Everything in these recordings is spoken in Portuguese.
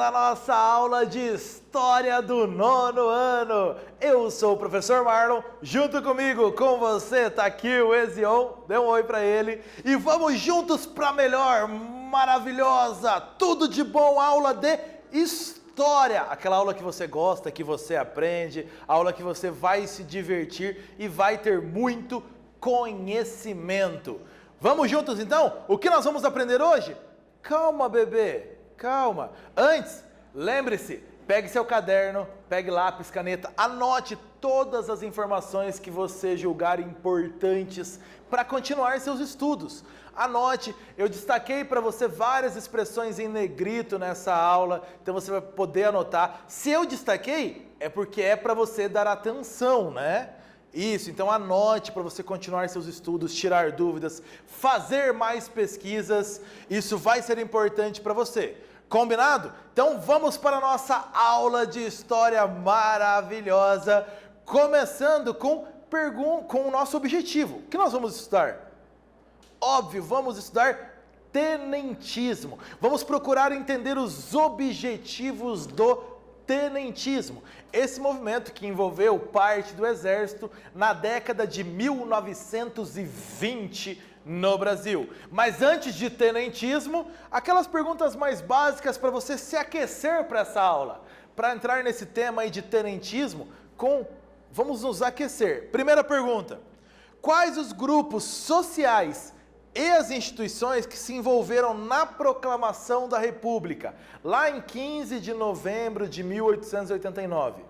para a nossa aula de História do nono ano. Eu sou o professor Marlon, junto comigo, com você, tá aqui o Ezion, dê um oi para ele. E vamos juntos para a melhor, maravilhosa, tudo de bom aula de História. Aquela aula que você gosta, que você aprende, a aula que você vai se divertir e vai ter muito conhecimento. Vamos juntos então? O que nós vamos aprender hoje? Calma, bebê. Calma. Antes, lembre-se, pegue seu caderno, pegue lápis, caneta, anote todas as informações que você julgar importantes para continuar seus estudos. Anote, eu destaquei para você várias expressões em negrito nessa aula, então você vai poder anotar. Se eu destaquei, é porque é para você dar atenção, né? Isso, então anote para você continuar seus estudos, tirar dúvidas, fazer mais pesquisas, isso vai ser importante para você. Combinado? Então vamos para a nossa aula de história maravilhosa, começando com o nosso objetivo. O que nós vamos estudar? Óbvio, vamos estudar tenentismo. Vamos procurar entender os objetivos do tenentismo. Esse movimento que envolveu parte do exército na década de 1920 no Brasil. Mas antes de tenentismo, aquelas perguntas mais básicas para você se aquecer para essa aula. Para entrar nesse tema aí de tenentismo, vamos nos aquecer. Primeira pergunta: quais os grupos sociais e as instituições que se envolveram na proclamação da República, lá em 15 de novembro de 1889?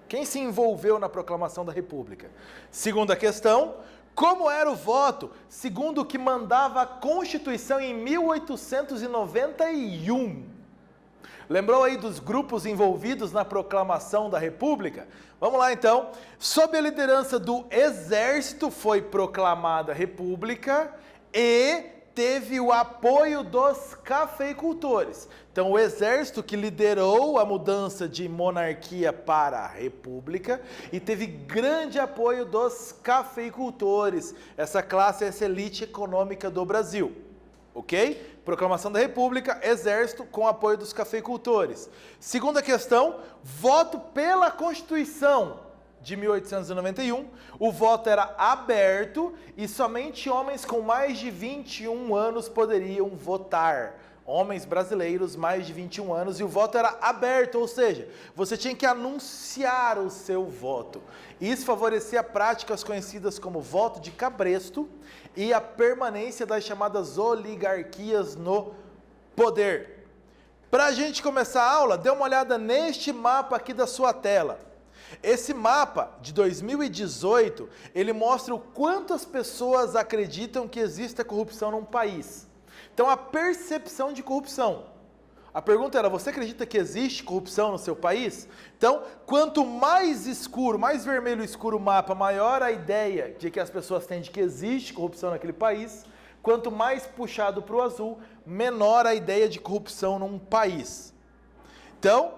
Quem se envolveu na proclamação da República? Segunda questão: como era o voto, segundo o que mandava a Constituição em 1891? Lembrou aí dos grupos envolvidos na proclamação da República? Vamos lá então. Sob a liderança do Exército foi proclamada a República e teve o apoio dos cafeicultores. Então, o Exército que liderou a mudança de monarquia para a República e teve grande apoio dos cafeicultores, essa classe, essa elite econômica do Brasil. Ok? Proclamação da República, Exército com apoio dos cafeicultores. Segunda questão: voto pela Constituição de 1891, o voto era aberto e somente homens com mais de 21 anos poderiam votar. Homens brasileiros, mais de 21 anos, e o voto era aberto, ou seja, você tinha que anunciar o seu voto. Isso favorecia práticas conhecidas como voto de cabresto e a permanência das chamadas oligarquias no poder. Para a gente começar a aula, dê uma olhada neste mapa aqui da sua tela. Esse mapa de 2018, ele mostra o quanto as pessoas acreditam que existe corrupção num país. Então, a percepção de corrupção. A pergunta era: você acredita que existe corrupção no seu país? Então, quanto mais escuro, mais vermelho escuro o mapa, maior a ideia de que as pessoas têm de que existe corrupção naquele país. Quanto mais puxado para o azul, menor a ideia de corrupção num país. Então,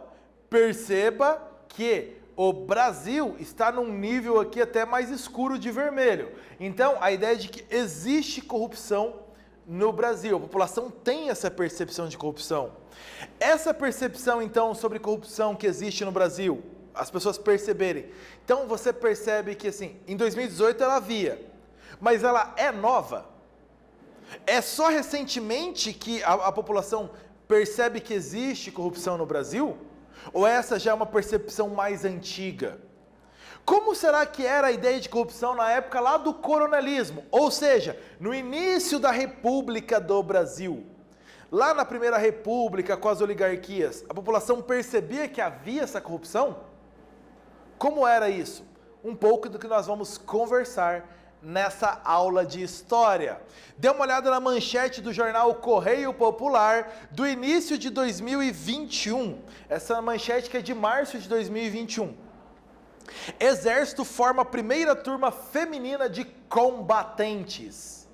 perceba que o Brasil está num nível aqui até mais escuro de vermelho. Então, a ideia de que existe corrupção no Brasil. A população tem essa percepção de corrupção. Essa percepção, então, sobre corrupção que existe no Brasil, as pessoas perceberem. Então, você percebe que, assim, em 2018 ela havia, mas ela é nova. É só recentemente que a população percebe que existe corrupção no Brasil? Ou essa já é uma percepção mais antiga? Como será que era a ideia de corrupção na época lá do coronelismo? Ou seja, no início da República do Brasil. Lá na Primeira República, com as oligarquias, a população percebia que havia essa corrupção? Como era isso? Um pouco do que nós vamos conversar nessa aula de história. Dê uma olhada na manchete do jornal Correio Popular do início de 2021. Essa manchete que é de março de 2021. Exército forma a primeira turma feminina de combatentes.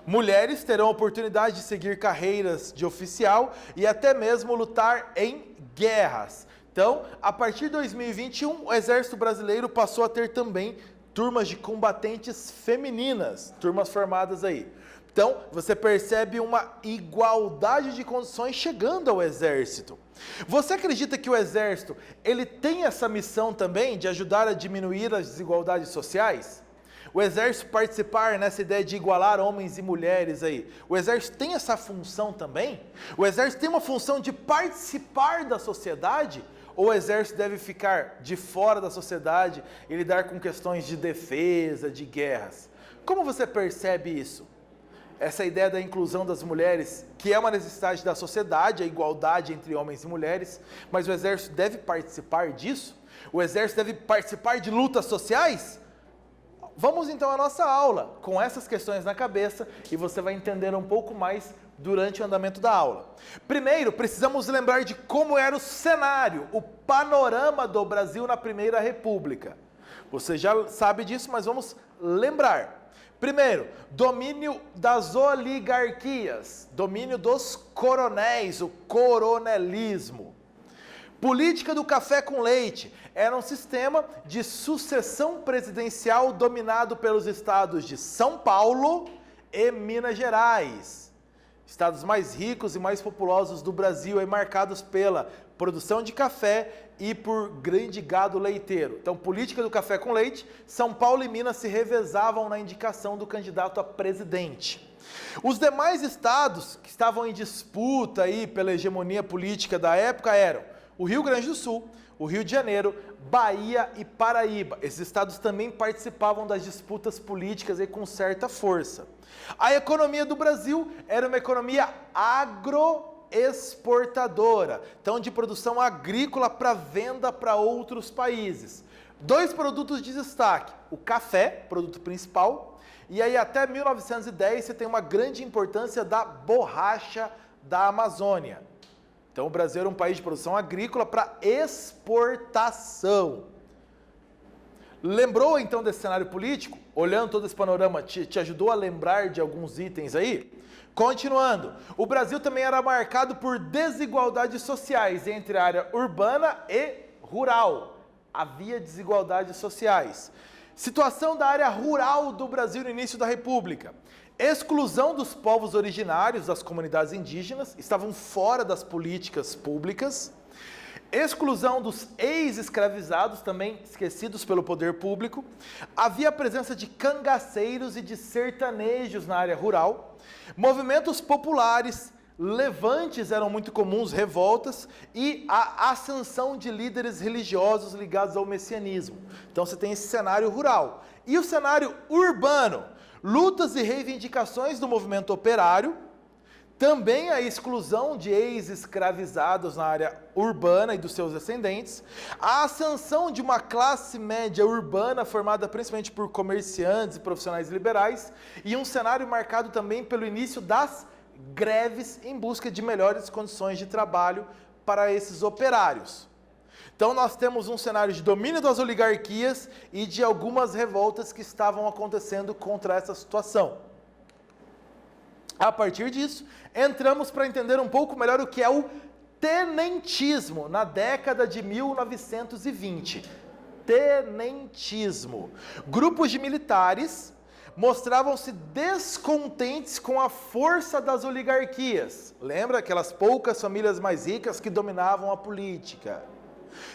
Mulheres terão a oportunidade de seguir carreiras de oficial e até mesmo lutar em guerras. Então, a partir de 2021, o Exército Brasileiro passou a ter também turmas de combatentes femininas, turmas formadas aí. Então, você percebe uma igualdade de condições chegando ao exército. Você acredita que o exército, ele tem essa missão também de ajudar a diminuir as desigualdades sociais? O exército participar nessa ideia de igualar homens e mulheres aí, o exército tem essa função também? O exército tem uma função de participar da sociedade? Ou o exército deve ficar de fora da sociedade e lidar com questões de defesa, de guerras? Como você percebe isso? Essa ideia da inclusão das mulheres, que é uma necessidade da sociedade, a igualdade entre homens e mulheres, mas o exército deve participar disso? O exército deve participar de lutas sociais? Vamos então à nossa aula, com essas questões na cabeça, e você vai entender um pouco mais durante o andamento da aula. Primeiro, precisamos lembrar de como era o cenário, o panorama do Brasil na Primeira República. Você já sabe disso, mas vamos lembrar. Primeiro, domínio das oligarquias, domínio dos coronéis, o coronelismo. Política do café com leite era um sistema de sucessão presidencial dominado pelos estados de São Paulo e Minas Gerais. Estados mais ricos e mais populosos do Brasil, e marcados pela produção de café e por grande gado leiteiro. Então, política do café com leite, São Paulo e Minas se revezavam na indicação do candidato a presidente. Os demais estados que estavam em disputa aí pela hegemonia política da época eram o Rio Grande do Sul, o Rio de Janeiro, Bahia e Paraíba. Esses estados também participavam das disputas políticas aí com certa força. A economia do Brasil era uma economia agroexportadora, então de produção agrícola para venda para outros países. Dois produtos de destaque, o café, produto principal, e aí até 1910 você tem uma grande importância da borracha da Amazônia. Então o Brasil era um país de produção agrícola para exportação. Lembrou então desse cenário político? Olhando todo esse panorama, te ajudou a lembrar de alguns itens aí? Continuando, o Brasil também era marcado por desigualdades sociais entre a área urbana e rural. Havia desigualdades sociais. Situação da área rural do Brasil no início da República. Exclusão dos povos originários, das comunidades indígenas, estavam fora das políticas públicas. Exclusão dos ex-escravizados, também esquecidos pelo poder público. Havia a presença de cangaceiros e de sertanejos na área rural. Movimentos populares, levantes eram muito comuns, revoltas, e a ascensão de líderes religiosos ligados ao messianismo. Então você tem esse cenário rural. E o cenário urbano? Lutas e reivindicações do movimento operário, também a exclusão de ex-escravizados na área urbana e dos seus descendentes, a ascensão de uma classe média urbana formada principalmente por comerciantes e profissionais liberais, e um cenário marcado também pelo início das greves em busca de melhores condições de trabalho para esses operários. Então nós temos um cenário de domínio das oligarquias e de algumas revoltas que estavam acontecendo contra essa situação. A partir disso, entramos para entender um pouco melhor o que é o tenentismo na década de 1920. Tenentismo. Grupos de militares mostravam-se descontentes com a força das oligarquias. Lembra aquelas poucas famílias mais ricas que dominavam a política?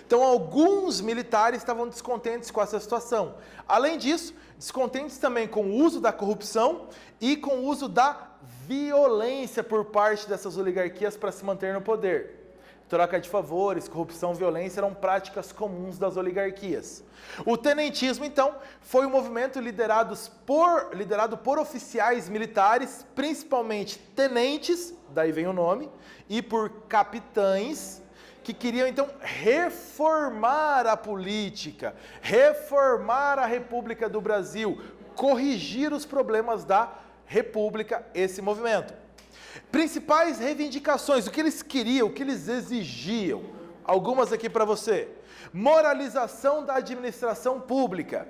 Então, alguns militares estavam descontentes com essa situação. Além disso, descontentes também com o uso da corrupção e com o uso da violência por parte dessas oligarquias para se manter no poder. Troca de favores, corrupção, violência eram práticas comuns das oligarquias. O tenentismo, então, foi um movimento liderado por oficiais militares, principalmente tenentes, daí vem o nome, e por capitães, que queriam então reformar a política, reformar a República do Brasil, corrigir os problemas da República, esse movimento. Principais reivindicações, o que eles queriam, o que eles exigiam, algumas aqui para você. Moralização da administração pública.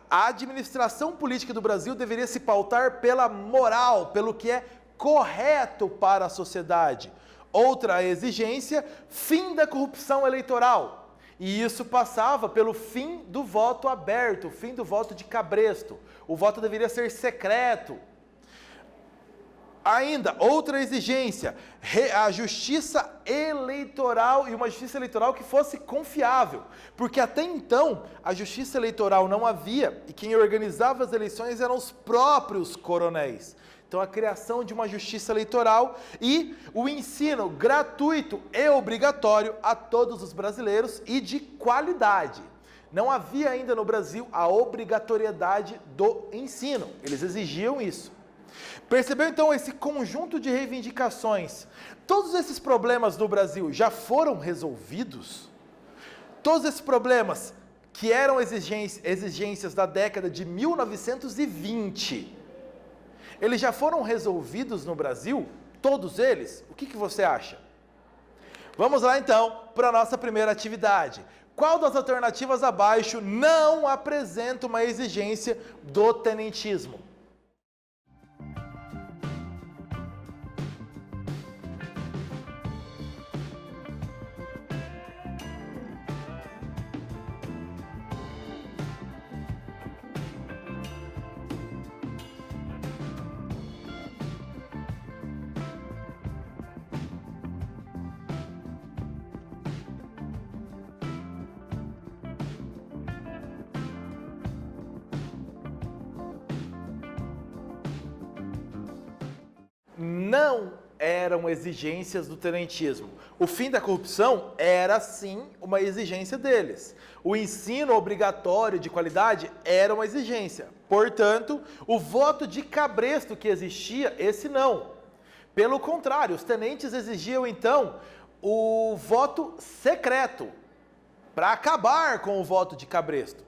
A administração política do Brasil deveria se pautar pela moral, pelo que é correto para a sociedade. Outra exigência, fim da corrupção eleitoral. E isso passava pelo fim do voto aberto, o fim do voto de cabresto. O voto deveria ser secreto. Ainda, outra exigência, a justiça eleitoral, e uma justiça eleitoral que fosse confiável, porque até então a justiça eleitoral não havia, e quem organizava as eleições eram os próprios coronéis. Então a criação de uma justiça eleitoral e o ensino gratuito e obrigatório a todos os brasileiros e de qualidade. Não havia ainda no Brasil a obrigatoriedade do ensino, eles exigiam isso. Percebeu então esse conjunto de reivindicações? Todos esses problemas do Brasil já foram resolvidos? Todos esses problemas que eram exigências da década de 1920, eles já foram resolvidos no Brasil? Todos eles? O que você acha? Vamos lá então para a nossa primeira atividade. Qual das alternativas abaixo não apresenta uma exigência do tenentismo? Não eram exigências do tenentismo. O fim da corrupção era, sim, uma exigência deles. O ensino obrigatório de qualidade era uma exigência. Portanto, o voto de cabresto que existia, esse não. Pelo contrário, os tenentes exigiam, então, o voto secreto, para acabar com o voto de cabresto.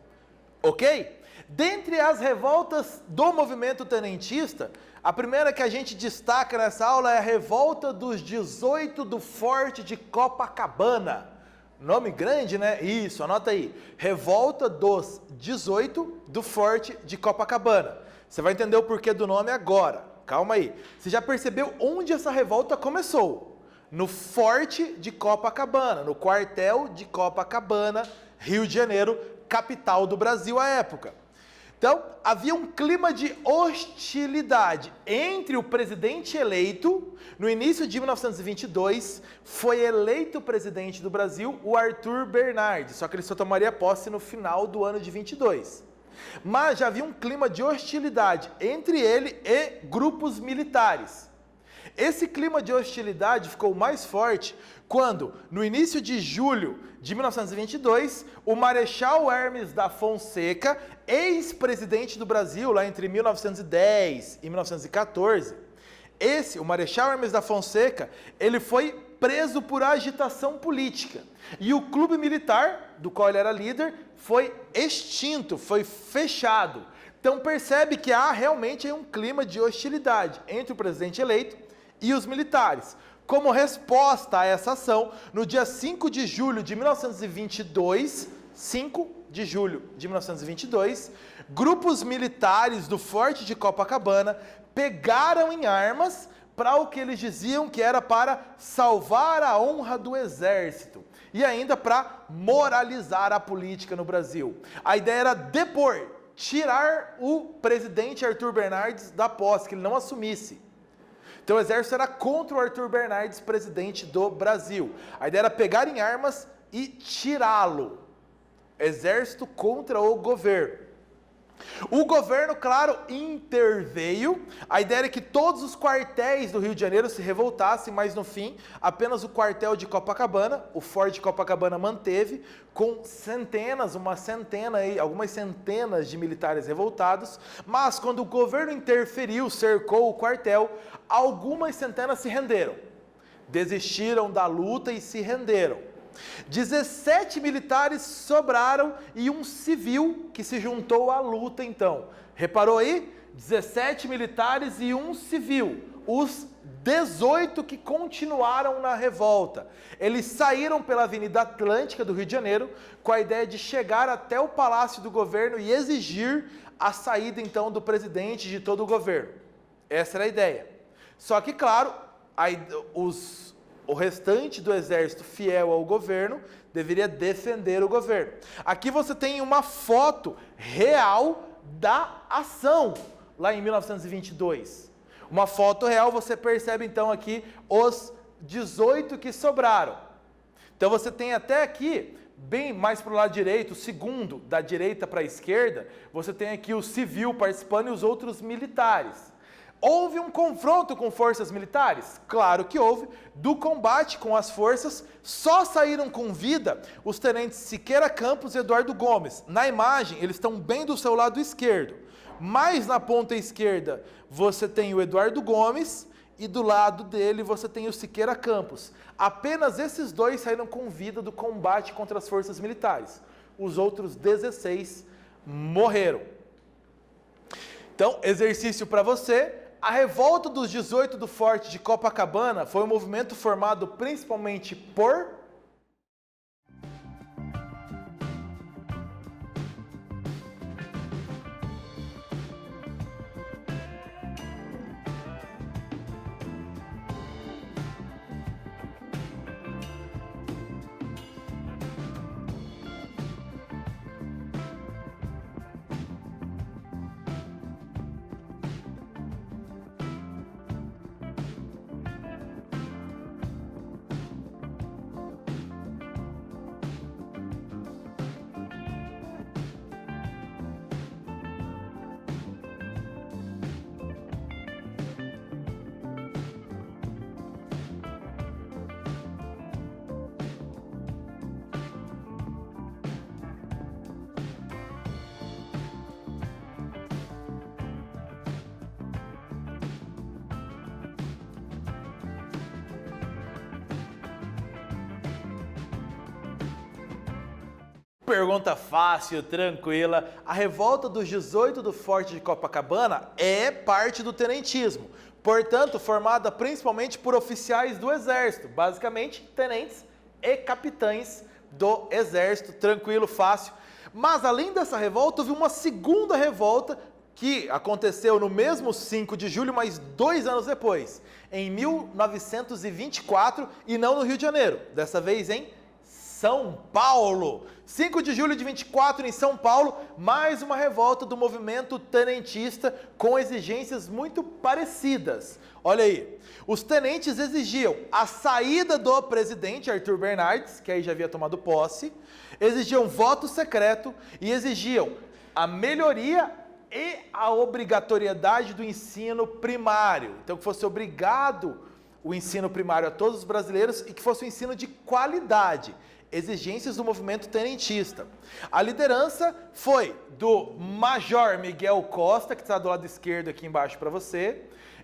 Ok? Dentre as revoltas do movimento tenentista, a primeira que a gente destaca nessa aula é a Revolta dos 18 do Forte de Copacabana. Nome grande, né? Isso, anota aí. Revolta dos 18 do Forte de Copacabana. Você vai entender o porquê do nome agora. Calma aí. Você já percebeu onde essa revolta começou? No Forte de Copacabana, no quartel de Copacabana, Rio de Janeiro, capital do Brasil à época. Então, havia um clima de hostilidade entre o presidente eleito. No início de 1922, foi eleito presidente do Brasil o Arthur Bernardes, só que ele só tomaria posse no final do ano de 22. Mas já havia um clima de hostilidade entre ele e grupos militares. Esse clima de hostilidade ficou mais forte quando, no início de julho de 1922, o Marechal Hermes da Fonseca, ex-presidente do Brasil, lá entre 1910 e 1914, o Marechal Hermes da Fonseca, ele foi preso por agitação política. E o clube militar, do qual ele era líder, foi extinto, foi fechado. Então percebe que há realmente um clima de hostilidade entre o presidente eleito e os militares. Como resposta a essa ação, no dia 5 de julho de 1922, grupos militares do Forte de Copacabana pegaram em armas para o que eles diziam que era para salvar a honra do exército e ainda para moralizar a política no Brasil. A ideia era depor, tirar o presidente Arthur Bernardes da posse, que ele não assumisse. Então o exército era contra o Arthur Bernardes, presidente do Brasil. A ideia era pegar em armas e tirá-lo. Exército contra o governo. O governo, claro, interveio. A ideia era que todos os quartéis do Rio de Janeiro se revoltassem, mas no fim, apenas o quartel de Copacabana, o Forte de Copacabana manteve, com algumas centenas de militares revoltados. Mas quando o governo interferiu, cercou o quartel, algumas centenas se renderam. Desistiram da luta e se renderam. 17 militares sobraram e um civil que se juntou à luta então. Reparou aí? 17 militares e um civil. Os 18 que continuaram na revolta. Eles saíram pela Avenida Atlântica do Rio de Janeiro com a ideia de chegar até o Palácio do Governo e exigir a saída então do presidente de todo o governo. Essa era a ideia. Só que, claro, o restante do exército fiel ao governo deveria defender o governo. Aqui você tem uma foto real da ação, lá em 1922. Uma foto real, você percebe então aqui os 18 que sobraram. Então você tem até aqui, bem mais para o lado direito, o segundo, da direita para a esquerda, você tem aqui o civil participando e os outros militares. Houve um confronto com forças militares? Claro que houve. Do combate com as forças, só saíram com vida os tenentes Siqueira Campos e Eduardo Gomes. Na imagem, eles estão bem do seu lado esquerdo. Mais na ponta esquerda, você tem o Eduardo Gomes e do lado dele você tem o Siqueira Campos. Apenas esses dois saíram com vida do combate contra as forças militares. Os outros 16 morreram. Então, exercício para você. A revolta dos 18 do Forte de Copacabana foi um movimento formado principalmente por... Pergunta fácil, tranquila. A revolta dos 18 do Forte de Copacabana é parte do tenentismo, portanto, formada principalmente por oficiais do Exército, basicamente tenentes e capitães do Exército, tranquilo, fácil. Mas além dessa revolta, houve uma segunda revolta que aconteceu no mesmo 5 de julho, mas 2 anos depois, em 1924, e não no Rio de Janeiro, dessa vez em São Paulo. 5 de julho de 24 em São Paulo, mais uma revolta do movimento tenentista com exigências muito parecidas. Olha aí, os tenentes exigiam a saída do presidente Arthur Bernardes, que aí já havia tomado posse, exigiam voto secreto e exigiam a melhoria e a obrigatoriedade do ensino primário. Então que fosse obrigado o ensino primário a todos os brasileiros e que fosse um ensino de qualidade. Exigências do movimento tenentista. A liderança foi do Major Miguel Costa, que está do lado esquerdo aqui embaixo para você,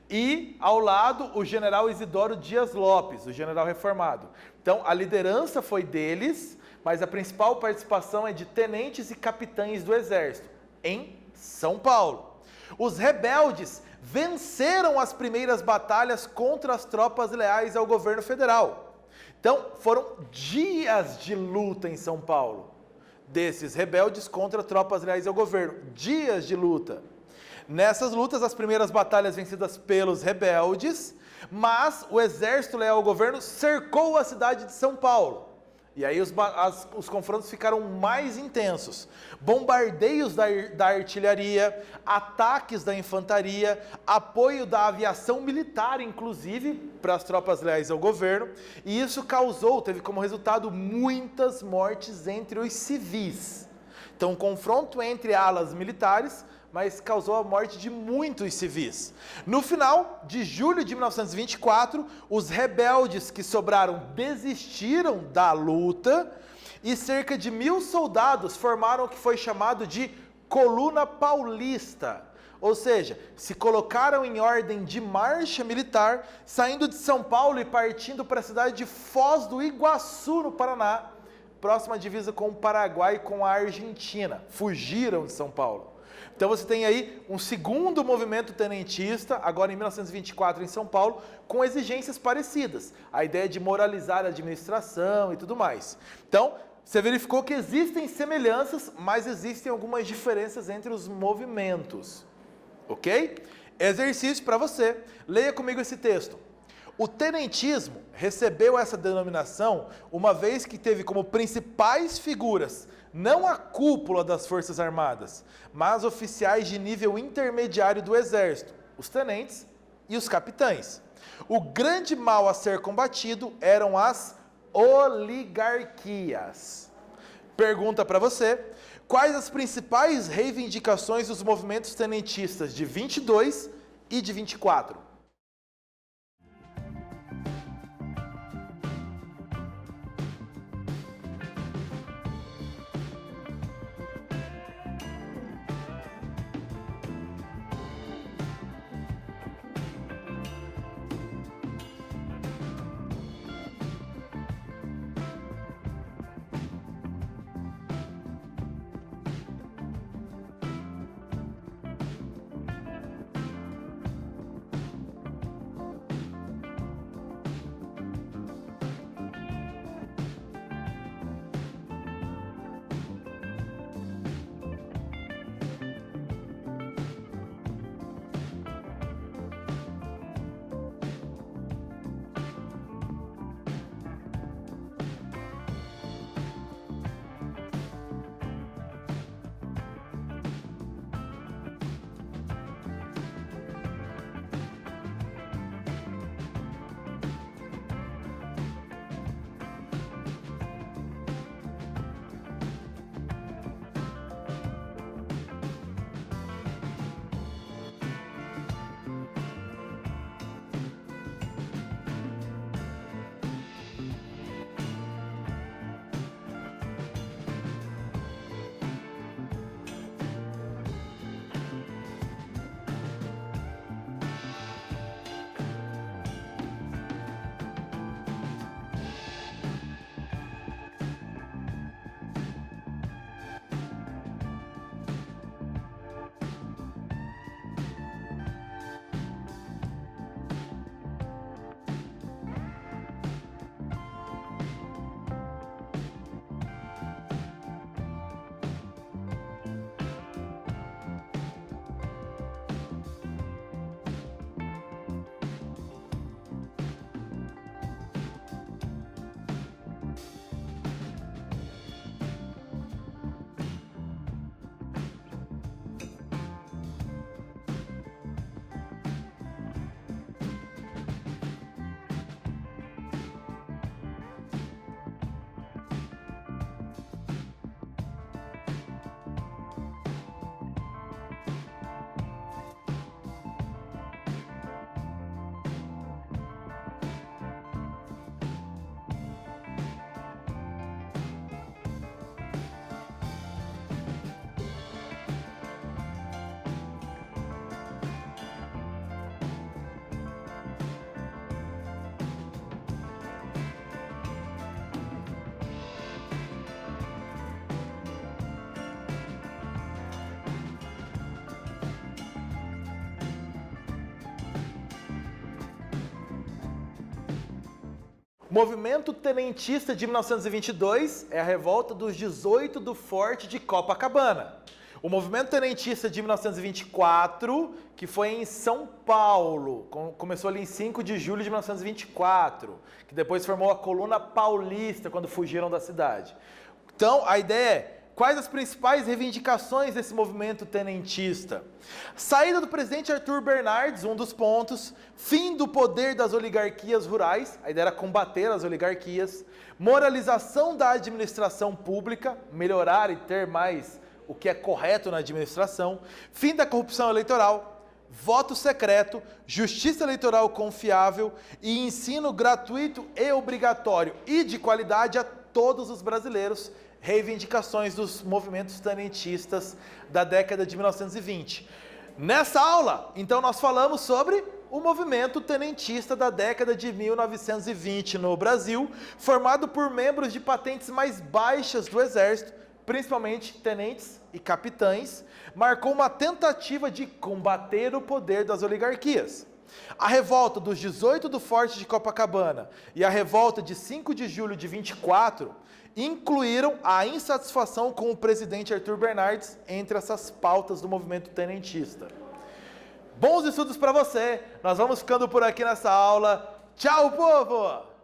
e ao lado o General Isidoro Dias Lopes, o general reformado. Então a liderança foi deles, mas a principal participação é de tenentes e capitães do Exército, em São Paulo. Os rebeldes venceram as primeiras batalhas contra as tropas leais ao governo federal. Então, foram dias de luta em São Paulo, desses rebeldes contra tropas leais ao governo. Dias de luta. Nessas lutas, as primeiras batalhas vencidas pelos rebeldes, mas o exército leal ao governo cercou a cidade de São Paulo. E aí os confrontos ficaram mais intensos. Bombardeios da artilharia, ataques da infantaria, apoio da aviação militar, inclusive, para as tropas leais ao governo. E isso teve como resultado muitas mortes entre os civis. Então, um confronto entre alas militares, mas causou a morte de muitos civis. No final de julho de 1924, os rebeldes que sobraram desistiram da luta e cerca de 1.000 soldados formaram o que foi chamado de Coluna Paulista. Ou seja, se colocaram em ordem de marcha militar, saindo de São Paulo e partindo para a cidade de Foz do Iguaçu, no Paraná, próxima à divisa com o Paraguai e com a Argentina. Fugiram de São Paulo. Então você tem aí um segundo movimento tenentista, agora em 1924 em São Paulo, com exigências parecidas. A ideia de moralizar a administração e tudo mais. Então, você verificou que existem semelhanças, mas existem algumas diferenças entre os movimentos. Ok? Exercício para você. Leia comigo esse texto. O tenentismo recebeu essa denominação uma vez que teve como principais figuras não a cúpula das Forças Armadas, mas oficiais de nível intermediário do Exército, os tenentes e os capitães. O grande mal a ser combatido eram as oligarquias. Pergunta para você: quais as principais reivindicações dos movimentos tenentistas de 22 e de 24? O movimento tenentista de 1922 é a revolta dos 18 do Forte de Copacabana. O movimento tenentista de 1924, que foi em São Paulo, começou ali em 5 de julho de 1924, que depois formou a Coluna Paulista quando fugiram da cidade. Então, a ideia é: quais as principais reivindicações desse movimento tenentista? Saída do presidente Arthur Bernardes, um dos pontos. Fim do poder das oligarquias rurais, a ideia era combater as oligarquias. Moralização da administração pública, melhorar e ter mais o que é correto na administração. Fim da corrupção eleitoral. Voto secreto, justiça eleitoral confiável e ensino gratuito e obrigatório e de qualidade a todos os brasileiros. Reivindicações dos movimentos tenentistas da década de 1920. Nessa aula, então, nós falamos sobre o movimento tenentista da década de 1920 no Brasil, formado por membros de patentes mais baixas do Exército, principalmente tenentes e capitães, marcou uma tentativa de combater o poder das oligarquias. A revolta dos 18 do Forte de Copacabana e a revolta de 5 de julho de 24 incluíram a insatisfação com o presidente Arthur Bernardes entre essas pautas do movimento tenentista. Bons estudos para você! Nós vamos ficando por aqui nessa aula. Tchau, povo!